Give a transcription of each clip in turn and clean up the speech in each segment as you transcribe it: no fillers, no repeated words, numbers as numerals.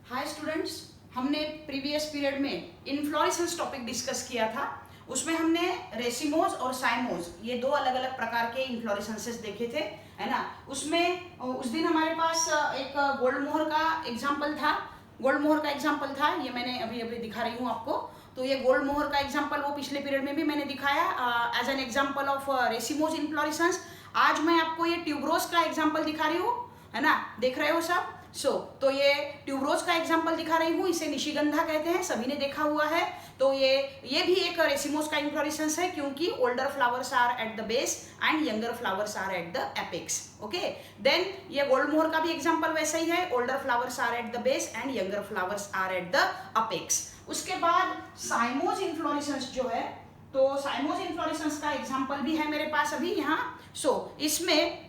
Hi students, हमने previous period में inflorescence topic discuss किया था। उसमें हमने रेसिमोज और साइमोज ये दो अलग अलग प्रकार के इन्फ्लोरेसेंसेस देखे थे, है ना। उसमें उस दिन हमारे पास एक गोल्ड मोहर का एग्जाम्पल था। गोल्ड मोहर का एग्जाम्पल था, ये मैंने अभी अभी दिखा रही हूँ आपको। तो ये गोल्ड मोहर का एग्जाम्पल वो पिछले पीरियड में भी मैंने दिखाया as an example of racemose inflorescence. आज मैं आपको ये ट्यूबरोज का एग्जाम्पल दिखा रही हूँ, है ना। देख रहे हो सब। तो ये ट्यूबरोज का एग्जाम्पल दिखा रही हूँ। इसे निशिगंधा कहते हैं, सभी ने देखा हुआ है। तो ये भी एक रेसिमोज का इन्फ्लोरेसेंस है, क्योंकि older flowers are at the base and younger flowers are at the apex. Okay, then ये गोल्ड मोहर का भी एग्जाम्पल वैसा ही है, older flowers are at the base and younger flowers are at the apex. उसके बाद cymose inflorescence जो है, तो साइमोज इन्फ्लोरेसेंस का एग्जाम्पल भी है मेरे पास अभी यहाँ। इसमें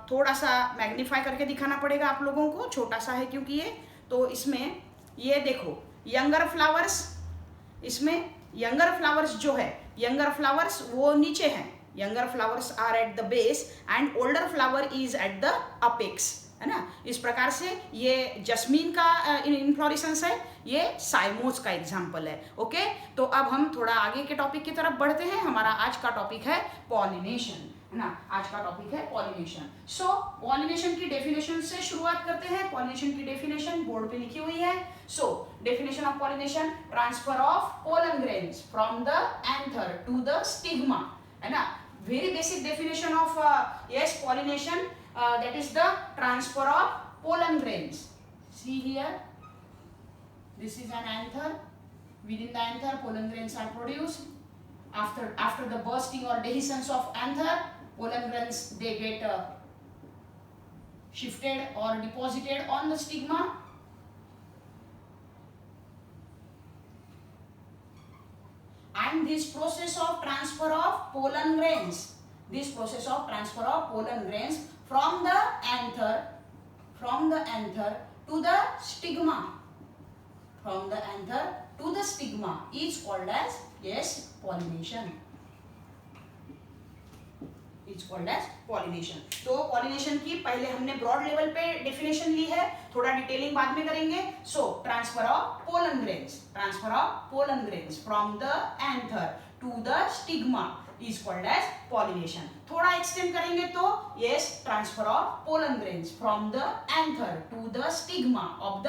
थोड़ा सा मैग्नीफाई करके दिखाना पड़ेगा आप लोगों को, छोटा सा है क्योंकि ये। तो इसमें ये देखो यंगर फ्लावर्स, इसमें यंगर फ्लावर्स जो है, यंगर फ्लावर्स वो नीचे हैं। Younger flowers are at the base and older flower is at the apex, है ना। इस प्रकार से ये जस्मीन का इन्फ्लोरेसेंस है, ये साइमोज का एग्जाम्पल है। ओके, तो अब हम थोड़ा आगे के टॉपिक की तरफ बढ़ते हैं। हमारा आज का टॉपिक है पॉलिनेशन, है ना। आज का टॉपिक है पॉलिनेशन। पॉलिनेशन की डेफिनेशन से शुरुआत करते हैं। पॉलिनेशन की डेफिनेशन बोर्ड पे लिखी हुई है। Definition of pollination, transfer of pollen grains from the anther to the stigma, है ना। Very basic definition of pollination, that is the transfer of pollen grains. See here, this is an anther. Within the anther, pollen grains are produced. After the bursting or dehiscence of anther, pollen grains they get shifted or deposited on the stigma. And this process of transfer of pollen grains, from the anther to the stigma, is called as pollination. तो pollination की पहले हमने broad level पे definition ली है, थोड़ा detailing बाद में करेंगे। Transfer of pollen grains from the anther to the stigma is called as pollination. थोड़ा एक्सटेंड करेंगे तो transfer of pollen grains from the anther to the stigma of the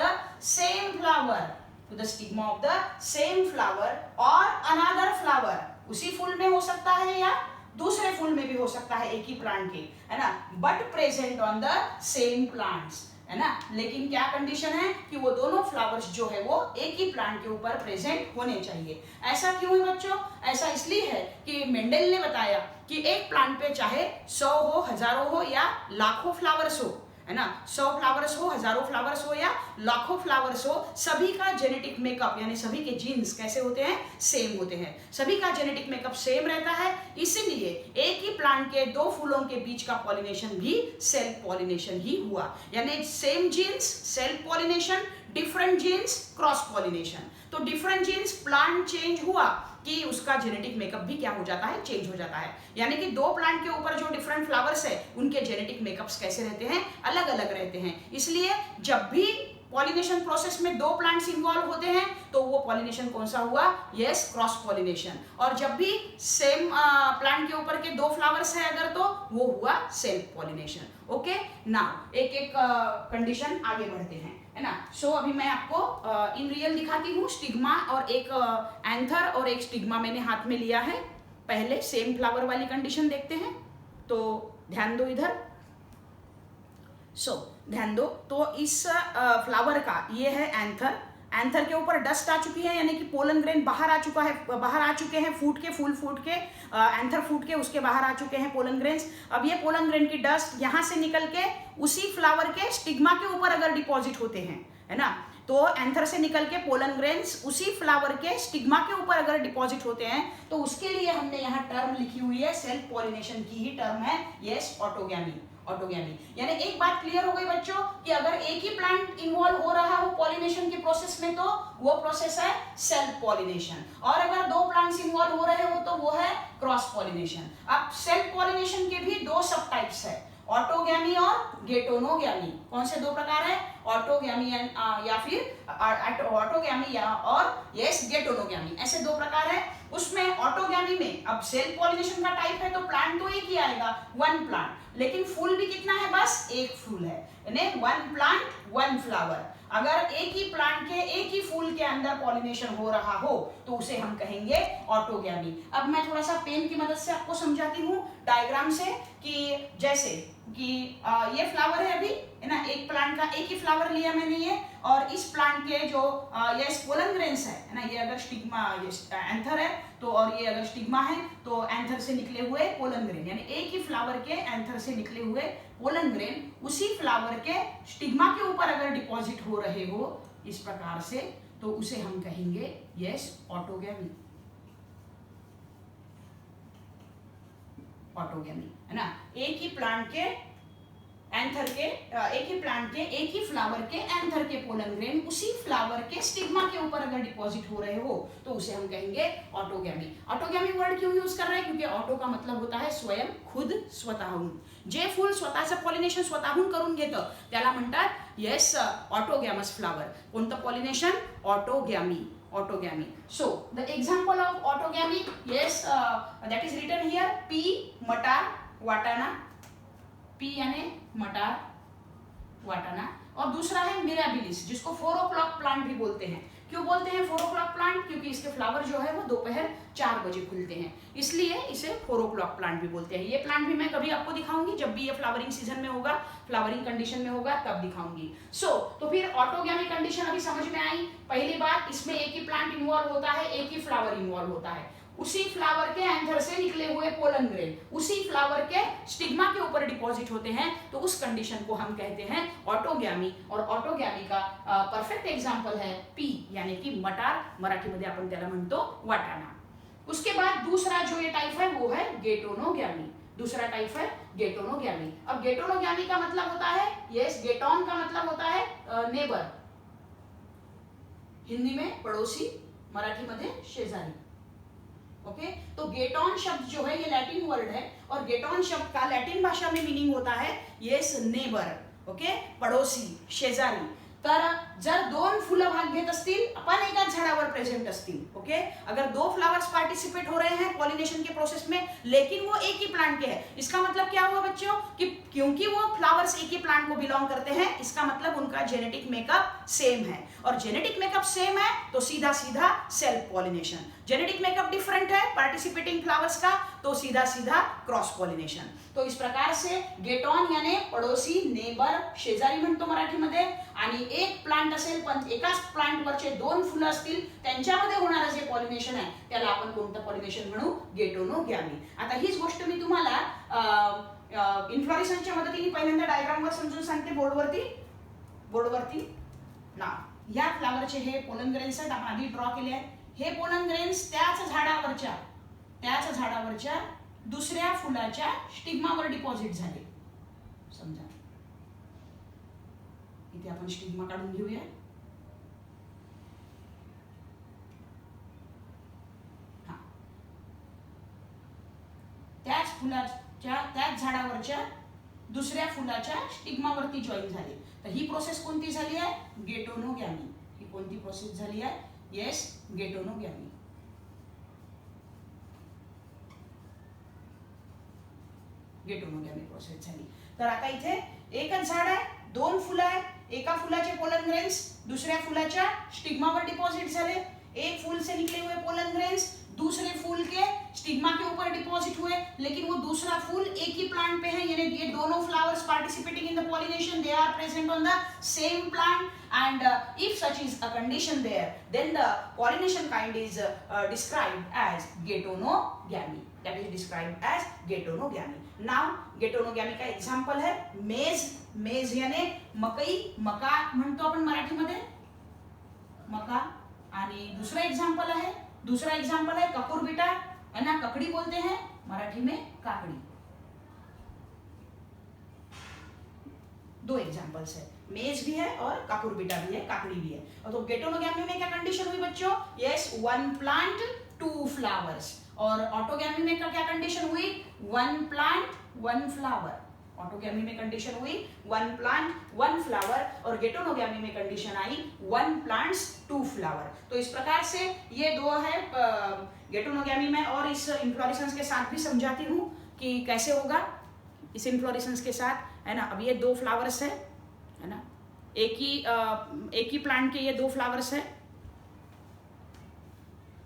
same flower, और अनदर फ्लावर, उसी फूल में हो सकता है या दूसरे फूल में भी हो सकता है, एक ही प्लांट के, है ना। But present on the same plants, है ना। लेकिन क्या कंडीशन है कि वो दोनों फ्लावर्स जो है वो एक ही प्लांट के ऊपर प्रेजेंट होने चाहिए। ऐसा क्यों है बच्चों? ऐसा इसलिए है कि मेंडल ने बताया कि एक प्लांट पे चाहे 100 हो, हजारों हो या लाखों फ्लावर्स हो, है ना। 100 फ्लावर्स हो, हजारों फ्लावर्स हो या लाखों फ्लावर्स हो, सभी का जेनेटिक मेकअप यानी सभी के जीन्स कैसे होते हैं? सेम होते हैं। सभी का जेनेटिक मेकअप सेम रहता है, इसीलिए एक ही प्लांट के दो फूलों के बीच का पॉलिनेशन भी सेल्फ पॉलिनेशन ही हुआ। यानी same genes self pollination, different genes cross pollination. तो डिफरेंट जीन्स प्लांट चेंज हुआ कि उसका जेनेटिक मेकअप भी क्या हो जाता है? चेंज हो जाता है। यानी कि दो प्लांट के ऊपर जो डिफरेंट फ्लावर्स है उनके जेनेटिक मेकअप्स कैसे रहते हैं? अलग अलग रहते हैं। इसलिए जब भी पॉलिनेशन प्रोसेस में दो प्लांट्स इन्वॉल्व होते हैं तो वो पॉलिनेशन कौन सा हुआ? Cross pollination. और जब भी सेम प्लांट के ऊपर के दो फ्लावर्स है अगर, तो वो हुआ सेल्फ पॉलिनेशन। ओके, नाउ एक एक कंडीशन आगे बढ़ते हैं, है ना। अभी मैं आपको इन रियल दिखाती हूँ। स्टिग्मा और एक एंथर और एक स्टिग्मा मैंने हाथ में लिया है। पहले सेम फ्लावर वाली कंडीशन देखते हैं, तो ध्यान दो इधर। ध्यान दो, तो इस फ्लावर का ये है एंथर। एंथर के ऊपर डस्ट आ चुकी है, यानी कि पोलन ग्रेन बाहर आ चुके हैं, फूल फूट के एंथर फूट के उसके बाहर आ चुके हैं पोलन ग्रेन्स। अब ये पोलन ग्रेन की डस्ट यहाँ से निकल के उसी फ्लावर के स्टिग्मा के ऊपर अगर डिपॉजिट होते हैं, है ना, तो एंथर से निकल के पोलन ग्रेन्स उसी फ्लावर के स्टिग्मा के ऊपर अगर डिपॉजिट होते हैं, तो उसके लिए हमने यहाँ टर्म लिखी हुई है, सेल्फ पॉलिनेशन की ही टर्म है, ऑटोगैमी। यानी एक बात क्लियर हो गई बच्चों कि अगर एक ही प्लांट इन्वॉल्व हो रहा हो पॉलिनेशन के प्रोसेस में तो वो प्रोसेस है सेल्फ पॉलिनेशन, और अगर दो प्लांट्स इन्वॉल्व हो रहे हो तो वो है क्रॉस पॉलिनेशन। अब सेल्फ पॉलिनेशन के भी दो सब टाइप्स है, ऑटोगैमी और गेटोनोगैमी। कौन से दो प्रकार है? ऑटोगैमी या फिर ऑटोगैमी और यस गेटोनोगैमी, ऐसे दो प्रकार है। उसमें ऑटोगैमी में अब सेल्फ पॉलिनेशन का टाइप है तो प्लांट तो एक ही आएगा, वन प्लांट, लेकिन फूल भी कितना है? बस एक फूल है, यानी वन प्लांट वन फ्लावर। अगर एक ही प्लांट के एक ही फूल के अंदर पॉलिनेशन हो रहा हो तो उसे हम कहेंगे ऑटोगैमी। अब मैं थोड़ा सा पेन की मदद से आपको समझाती हूँ डायग्राम से, कि जैसे कि ये फ्लावर है अभी, है ना, एक प्लांट का एक ही फ्लावर लिया मैंने ये, और इस प्लांट के जो ये पोलन ग्रेन्स है ना, ये अगर स्टिग्मा, ये एंथर है तो, और ये अगर स्टिग्मा है तो एंथर से निकले हुए पोलन ग्रेन, यानी एक ही फ्लावर के एंथर से निकले हुए पोलन ग्रेन उसी फ्लावर के स्टिग्मा के ऊपर अगर डिपॉजिट हो रहे हो इस प्रकार से, तो उसे हम कहेंगे यस ऑटोगैमी। ऑटोगैमी, है ना, एक ही प्लांट के एंथर के एक ही प्लांट के एक ही फ्लावर के एंथर के पोलन ग्रेन उसी फ्लावर के स्टिग्मा के ऊपर अगर डिपॉजिट हो रहे हो तो उसे हम कहेंगे ऑटोगैमी। ऑटोगैमी वर्ड क्यों यूज कर रहे हैं? क्योंकि ऑटो का मतलब होता है स्वयं, खुद, स्वतःहून। जे फूल स्वतःचं पॉलिनेशन स्वतःहून करून घेतं त्याला म्हणतात येस ऑटोगॅमस फ्लावर. कोणतं pollination? ऑटोगॅमी. Autogamy. So the example of autogamy, yes, that is written here. P मटार वाटाना, P यानी मटार वाटाना, और दूसरा है मिराबिलिस, जिसको 4 o'clock प्लांट भी बोलते हैं। क्यों बोलते हैं 4 o'clock प्लांट? क्योंकि इसके फ्लावर जो है वो दोपहर 4 बजे खुलते हैं, इसलिए इसे 4 o'clock प्लांट भी बोलते हैं। ये प्लांट भी मैं कभी आपको दिखाऊंगी, जब भी ये फ्लावरिंग सीजन में होगा, फ्लावरिंग कंडीशन में होगा तब दिखाऊंगी। तो फिर ऑटोगैमी कंडीशन अभी समझ में आई। पहली बात, इसमें एक ही प्लांट इन्वॉल्व होता है, एक ही फ्लावर इन्वॉल्व होता है, उसी फ्लावर के एंथर से निकले हुए पोलन ग्रेन उसी फ्लावर के स्टिग्मा के ऊपर डिपॉजिट होते हैं, तो उस कंडीशन को हम कहते हैं ऑटोगॅमी। और ऑटोगॅमी का परफेक्ट एग्जांपल है पी, यानी कि मटार, मराठीमध्ये आपण त्याला म्हणतो वाटाणा। उसके बाद दूसरा जो ये टाइप है वो है गेटोनोगॅमी। दूसरा टाइप है गेटोनोगॅमी। अब गेटोनोगॅमी का मतलब होता है, यस, गेटोन का मतलब होता है नेबर, हिंदी में पड़ोसी, मराठी मध्ये शेजारी। ओके, तो गेटॉन शब्द जो है ये लैटिन वर्ड है, और गेटॉन शब्द का लैटिन भाषा में मीनिंग होता है येस नेबर, ओके, पड़ोसी, शेजारी। तर जर दोन फुलं भाग घेत असतील, आपण एकाच झाडावर प्रेझेंट असतील, ओके, अगर दो फ्लावर्स पार्टिसिपेट हो रहे हैं पॉलिनेशन के प्रोसेस में, लेकिन वो एक ही प्लांट के हैं, इसका मतलब क्या हुआ बच्चों कि क्योंकि वो फ्लावर्स एक ही प्लांट को बिलोंग करते हैं, इसका मतलब उनका जेनेटिक मेकअप सेम है, और जेनेटिक मेकअप सेम है तो सीधा सीधा self pollination. Genetic makeup different है पार्टिसिपेटिंग फ्लावर्स का, तो सीधा सीधा क्रॉस पॉलिनेशन। तो इस प्रकार से गेटॉन यानी पड़ोसी, नेबर, शेजारी म्हणतो मराठीमध्ये, आणि एक प्लांट असेल पण एकाच प्लांटवरचे दोन फुलं असतील, त्यांच्यामध्ये होणारं जे पॉलिनेशन आहे त्याला आपण कोणतं पॉलिनेशन म्हणू? गेटोनोगॅमी। आता हीच गोष्ट मी तुम्हाला इन्फ्लोरेसन्सच्या मदतीने पहिल्यांदा डायग्रामवर समजून सांगते बोर्डवरती ना। या फ्लावरचे हे पोलन ग्रेन्स आहेत, आपण आधी ड्रॉ केले आहेत। हे पोलन ग्रेन्स त्याच झाडावरच्या दुसऱ्या फुलाच्या स्टिग्मावर डिपॉझिट झाले। समजा इथे आपण स्टिग्मा काढून घेऊया। हा, त्याच फुलाच्या त्याच झाडावरच्या दुसऱ्या फुलाच्या स्टिग्मावरती जॉईन झाले। तर ही प्रोसेस कोणती झाली आहे? गेटोनोगॅमी। ही कोणती प्रोसेस झाली आहे? येस, गेटोनोगॅमी। गेटोनोगॅमी प्रोसेस झाली। तर आता इथे एकच झाड आहे, दोन फुलं आहेत, एका फुलाचे पोलन ग्रेन्स दूसऱ्या फुलाच्या स्टिग्मावर डिपॉजिट झाले। एक फूल से निकले हुए पोलन ग्रेन्स दूसरे फूल के स्टिग्मा के ऊपर डिपॉजिट हुए, लेकिन वो दूसरा फूल एक ही प्लांट पे है, यानी ये दोनों flowers participating in the pollination, they are present on the same plant, and if such is a condition there, then the pollination kind is described as गेटोनोगॅमी। that is described as गेटोनोगॅमी। now गेटोनोगॅमी का example है मेज। मेज यानी मकई, मका म्हणतो आपण मराठीमध्ये मका। आणि दूसरा एग्जांपल है ककुरबिटा, है ना, ककड़ी बोलते हैं मराठी में काकड़ी। दो एग्जांपल्स है, मेज भी है और काकुरबिटा भी है, काकड़ी भी है। और तो गेटोनोगॅमी में क्या कंडीशन हुई बच्चों? Yes, one plant two flowers. और ऑटोगॅमी में क्या कंडीशन हुई? One plant one flower. Autogamy में कंडीशन हुई 1 प्लांट 1 फ्लावर, और गेटोनोगैमी में कंडीशन आई 1 प्लांट्स 2 फ्लावर। तो इस प्रकार से ये दो है गेटोनोगैमी में, और इस इन्फ्लोरेसेंस के साथ भी समझाती हूँ कि कैसे होगा इस इन्फ्लोरेसेंस के साथ, है ना। अब ये 2 फ्लावर्स है ना, एक ही प्लांट के ये 2 फ्लावर्स है,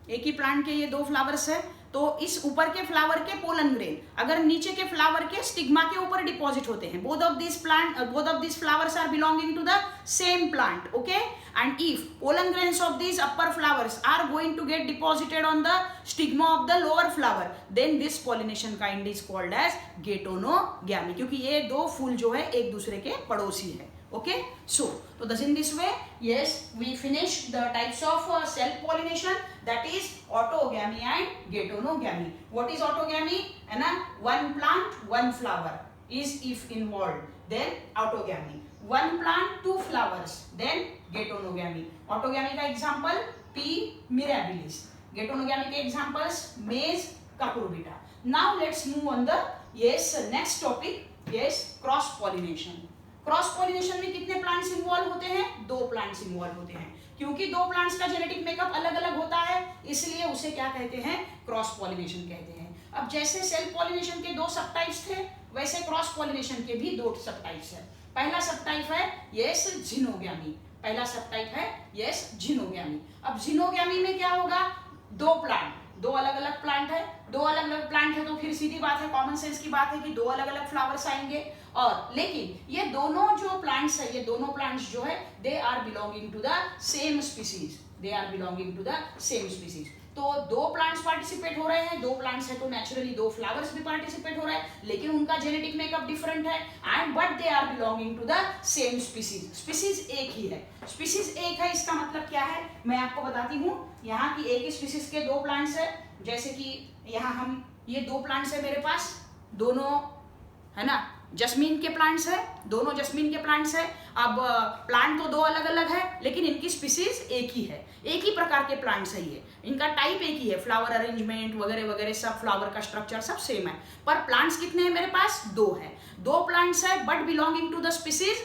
एक ही प्लांट के ये 2 फ्लावर्स है। तो इस ऊपर के फ्लावर के पोलन ग्रेन अगर नीचे के फ्लावर के स्टिग्मा के ऊपर डिपॉजिट होते हैं, both of this flowers are belonging to the same plant, okay, and if pollen grains of these upper flowers are going to get deposited on the stigma of the lower flower, then this pollination kind is called as गेटोनोगैमी, क्योंकि ये 2 फूल जो है एक दूसरे के पड़ोसी है। Okay, so thus in this way, yes, we finished the types of self pollination, that is autogamy and getonogamy. What is autogamy? है ना, 1 plant 1 flower is if involved, then autogamy. 1 plant 2 flowers, then getonogamy. Autogamy का example P. mirabilis, getonogamy के examples maize, cucurbita. Now let's move on the next topic, cross pollination. Cross pollination में कितने plants involve होते हैं? 2 plants involve होते हैं, क्योंकि 2 plants का जेनेटिक मेकअप अलग अलग होता है, इसलिए उसे क्या कहते हैं? क्रॉस पॉलिनेशन कहते हैं। अब जैसे सेल्फ पॉलिनेशन के 2 सब टाइप्स थे, वैसे क्रॉस पॉलिनेशन के भी 2 सब टाइप्स है। पहला सब टाइप है झिनोगैमी, पहला सब टाइप है झिनोगैमी। अब झिनोगैमी में क्या होगा? 2 प्लांट, 2 अलग अलग प्लांट है, 2 अलग अलग प्लांट है तो फिर सीधी बात है, कॉमन सेंस की बात है कि 2 अलग अलग फ्लावर्स आएंगे। और लेकिन ये दोनों जो प्लांट्स है, ये दोनों प्लांट्स जो है they are belonging to the same species, they are belonging to the same species. तो 2 प्लांट्स पार्टिसिपेट हो रहे हैं, 2 प्लांट्स है तो नेचुरली 2 फ्लावर्स भी पार्टिसिपेट हो रहे हैं, लेकिन उनका जेनेटिक मेकअप डिफरेंट है, and but they are belonging to the same species. Species एक ही है, स्पीसीज एक है, इसका मतलब क्या है मैं आपको बताती हूँ। यहाँ की एक ही स्पीसीज के 2 प्लांट्स है, जैसे कि यहाँ हम ये 2 प्लांट्स है मेरे पास, दोनों है ना जस्मीन के प्लांट्स है, दोनों जस्मीन के प्लांट्स है। अब प्लांट तो 2 अलग अलग है, लेकिन इनकी स्पीसीज एक ही है, एक ही प्रकार के प्लांट्स है, ये इनका टाइप एक ही है, फ्लावर अरेंजमेंट वगैरह वगैरह सब, फ्लावर का स्ट्रक्चर सब सेम है, पर प्लांट्स कितने हैं मेरे पास? 2 है, 2 प्लांट्स है but belonging to the species.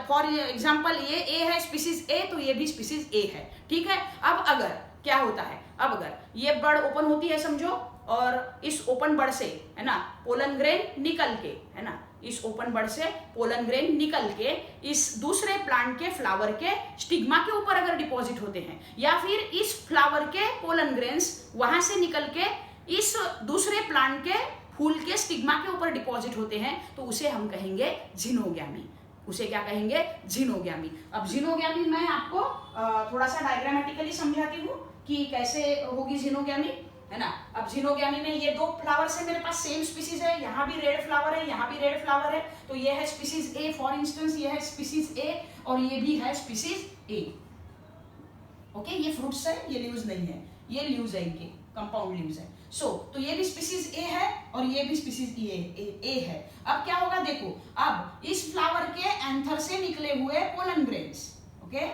For example ये ए है स्पीसीज ए, तो ये भी स्पीसीज ए है, ठीक है। अब अगर क्या होता है, अब अगर ये बर्ड ओपन होती है समझो, और इस ओपन बर्ड से है ना पोलन ग्रेन निकल के, है ना, इस ओपन बर्ड से पोलन ग्रेन निकल के इस दूसरे प्लांट के फ्लावर के स्टिग्मा के ऊपर अगर डिपॉजिट होते हैं, या फिर इस फ्लावर के पोलन ग्रेन्स वहां से निकल के इस दूसरे प्लांट के फूल के स्टिग्मा के ऊपर डिपॉजिट होते हैं, तो उसे हम कहेंगे झिनोगैमी, उसे क्या कहेंगे? झिनोगैमी। अब झिनोगैमी मैं आपको थोड़ा सा डायग्रामेटिकली समझाती हूँ कि कैसे होगी झिनोगैमी, है ना। अब झिनोगैमी में ये 2 फ्लावर्स है मेरे पास, सेम स्पीसीज है, यहाँ भी रेड फ्लावर है, यहाँ भी रेड फ्लावर है, तो ये है स्पीसीज ए, फॉर इंस्टेंस ये है स्पीसीज ए, और ये भी है स्पीसीज ए, ओके। ये फ्रूट्स है, ये लीव्स नहीं है, ये लीव्स है, इनके कंपाउंड लीव्स है। तो ये भी स्पीसीज ए है और ये भी स्पीसीज ए है। अब क्या होगा देखो, अब इस फ्लावर के एंथर से निकले हुए पोलन ग्रेन्स, ओके,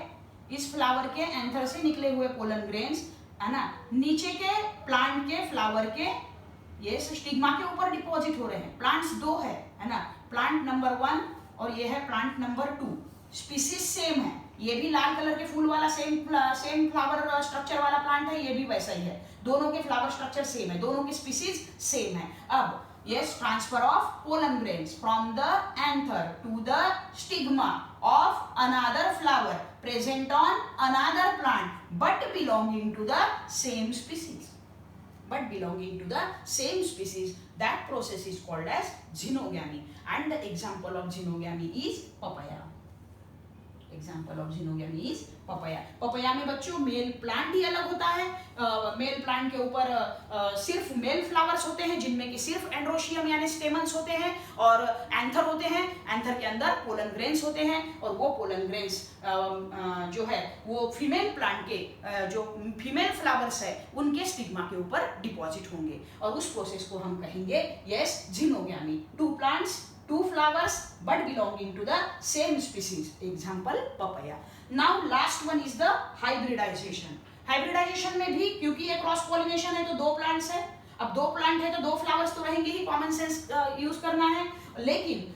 इस फ्लावर के एंथर से निकले हुए पोलन ग्रेन्स, है ना, नीचे के प्लांट के फ्लावर के ये स्टिग्मा के ऊपर डिपॉजिट हो रहे हैं। प्लांट्स 2 है ना, प्लांट नंबर 1 और ये है प्लांट नंबर 2, स्पीसीज सेम है, ये भी लाल कलर के फूल वाला सेम फ्लावर स्ट्रक्चर वाला प्लांट है, ये भी वैसा ही है, दोनों के फ्लावर स्ट्रक्चर सेम है, दोनों की स्पीसीज सेम है। अब transfer of pollen grains from the anther to the stigma of another flower present on another plant but belonging to the same species, that process is called as xenogamy, and the example of xenogamy is papaya. Example of xenogamy is papaya. Papaya में बच्चों male plant ही अलग होता है, male plant के ऊपर सिर्फ male flowers होते हैं जिनमें कि सिर्फ एंड्रोशियम यानी स्टेमन्स होते हैं, और एंथर होते हैं, एंथर के अंदर पोलन ग्रेन्स होते हैं, और वो पोलन ग्रेन्स जो है वो फीमेल प्लांट के जो फीमेल फ्लावर्स है उनके स्टिग्मा के ऊपर डिपॉजिट होंगे, और उस प्रोसेस को हम कहेंगे झिनोगैमी। 2 plants 2 flowers but belonging to the same species, example papaya. Now last one is the hybridization. Hybridization में भी क्योंकि ये क्रॉस पॉलिनेशन है तो 2 प्लांट्स है, अब 2 प्लांट है तो 2 फ्लावर्स तो रहेंगे ही, कॉमन सेंस यूज करना है, लेकिन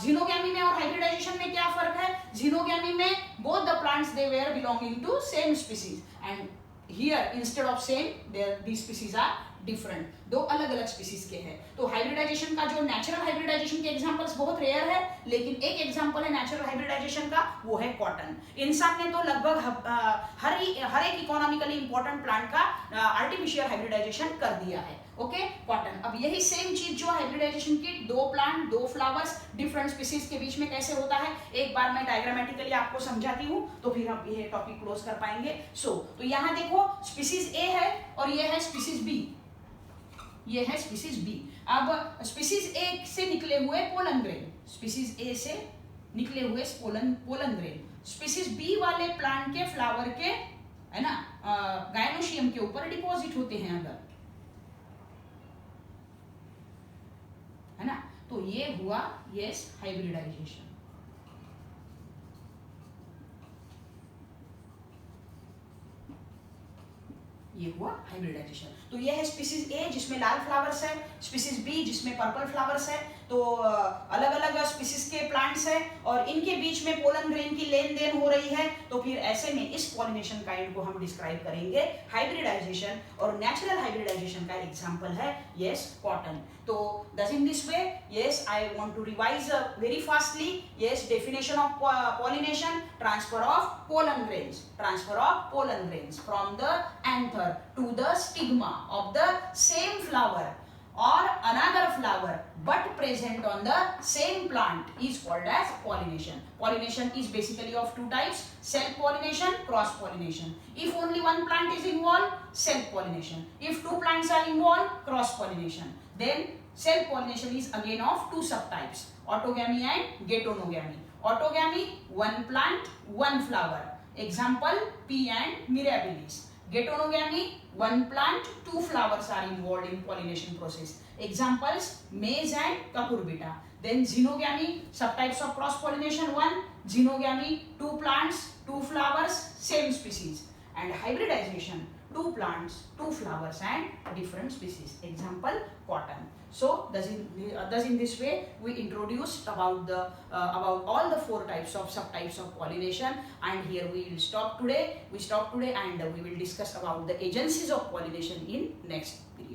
जीनोगैमी में और हाइब्रिडाइजेशन में क्या फर्क है? जीनोगैमी में both the plants they were belonging to same species, and here instead of same these species are different, दो अलग अलग स्पीसीज के हैं। तो हाइब्रिडाइजेशन का जो नेचुरल हाइब्रिडाइजेशन के एग्जांपल्स बहुत रेयर है, लेकिन एक एग्जांपल है नेचुरल हाइब्रिडाइजेशन का, वो है कॉटन। इंसान ने तो लगभग हर एक इकोनॉमिकली इंपॉर्टेंट प्लांट का आर्टिफिशियल हाइब्रिडाइजेशन कर दिया है। Okay, cotton. अब यही सेम चीज जो हाइब्रिडाइजेशन की, दो प्लांट दो फ्लावर्स डिफरेंट स्पीसीज के बीच में कैसे होता है, एक बार मैं डायग्रामेटिकली आपको समझाती हूँ, तो फिर हम ये टॉपिक क्लोज कर पाएंगे। तो यहाँ देखो स्पीसीज ए है और ये है स्पीसीज बी, ये है स्पीसीज बी। अब स्पीसीज ए से निकले हुए पोलन ग्रेन, स्पीसीज ए से निकले हुए पोलन ग्रेन स्पीसीज बी वाले प्लांट के फ्लावर के, है ना, गायनोशियम के ऊपर डिपॉजिट होते हैं अगर, है ना, तो ये हुआ यस हाइब्रिडाइजेशन। ये हुआ हाइब्रिडाइजेशन। तो ये है स्पीसीज ए जिसमें लाल फ्लावर्स है, स्पीसीज बी जिसमें पर्पल फ्लावर्स है। तो अलग अलग स्पीसीज के प्लांट्स है और इनके बीच में पोलन ग्रेन की लेन देन हो रही है। तो फिर ऐसे में इस पॉलिनेशन काइंड को हम डिस्क्राइब करेंगे हाइब्रिडाइजेशन, और नेचुरल हाइब्रिडाइजेशन का एग्जांपल है यस कॉटन। तो thus in this way, yes, I want to revise very fastly. Yes, definition of pollination: transfer of pollen grains, transfer of pollen grains from the anther to the stigma of the same flower or another flower but present on the same plant is called as pollination. Pollination is basically of two types: self pollination, cross pollination. If only one plant is involved, self pollination. If two plants are involved, cross pollination. Then self pollination is again of two subtypes: autogamy and geitonogamy. Autogamy, one plant one flower, example pea and mirabilis. Geitonogamy, one plant two flowers are involved in pollination process, examples maize and cucurbita. Then xenogamy, subtypes of cross pollination: one, xenogamy, two plants two flowers same species, and hybridization, two plants two flowers and different species, example cotton. So thus in this way we introduced about all the four types of subtypes of pollination, and here we will stop today. We stop today and we will discuss about the agencies of pollination in next period.